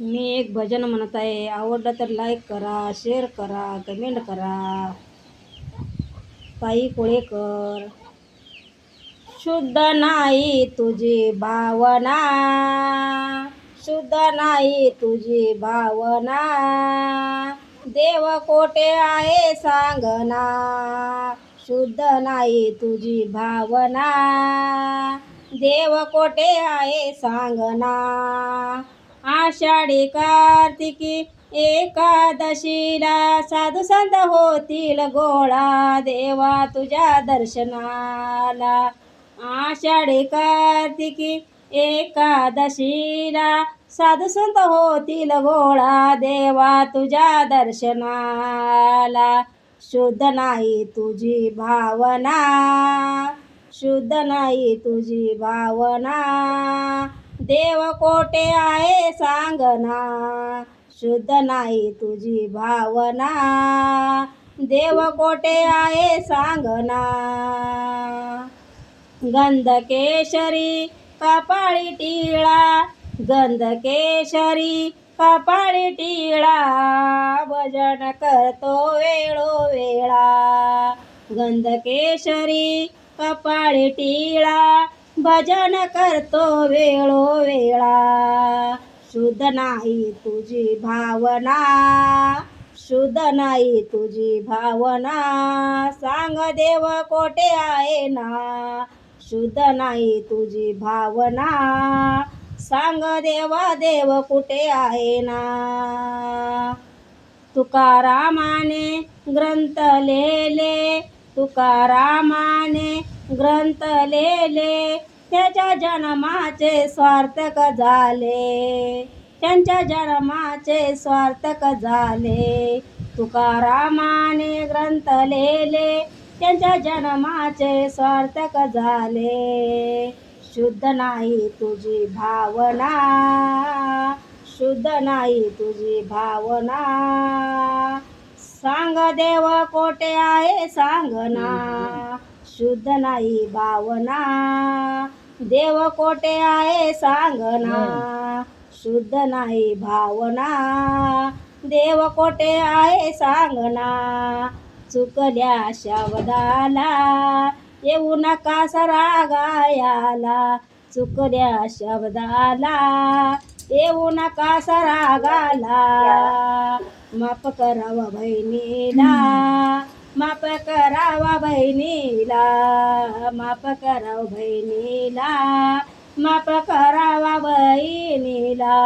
मी एक भजन म्हणत आहे. आवडलं तर लाईक करा, शेअर करा, कमेंट करा. ताई कोळेकर. शुद्ध नाही तुझी भावना, शुद्ध नाही तुझी भावना, देव कोठे आहे सांगना. शुद्ध नाही तुझी भावना, देव कोठे आहे सांगना. आषाढी कार्तिकी एकादशीला साधू संत होतील गोळा, देवा तुझ्या दर्शनाला. आषाढी कार्तिकी एकादशीला साधू संत होतील गोळा, देवा तुझ्या दर्शनाला. शुद्ध नाही तुझी भावना, शुद्ध नाही तुझी भावना, देव कोठे आहे सांगना. शुद्ध नाही तुझी भावना, देव कोठे आहे सांगना. गंधकेशरी कपाळी टिळा, गंधकेशरी कपाळी टिळा, भजन करतो वेळोवेळा. गंधकेशरी कपाळी टिळा, भजन करतो वेळोवेळा. शुद्ध नाही तुझी भावना, शुद्ध नाही तुझी भावना, सांग देव कोठे आहे ना. शुद्ध नाही तुझी भावना, सांग देवा देव कुठे आहे ना. तुकारामाने ग्रंथ लिहिले, तुकारामाने ग्रंथ लिहिले, त्याच्या जन्माचे स्वार्थक झाले, त्यांच्या जन्माचे स्वार्थक झाले. तुकारामाने ग्रंथ लिहिले, त्यांच्या जन्माचे स्वार्थक झाले. शुद्ध नाही तुझी भावना, शुद्ध नाही तुझी भावना, सांग देव कोठे आहे सांगना. शुद्ध नाही भावना, देव कोठे आहे सांगना. शुद्ध नाही भावना, देव कोठे आहे सांगना. चुकल्या शब्दाला येऊ नका रागायाला, चुकल्या शब्दाला येऊ नका रागाला. माफ करावा बहिणीला, माफ करावा बहिणीला, माफ करावा बहिणीला, माफ करावा बहिणीला.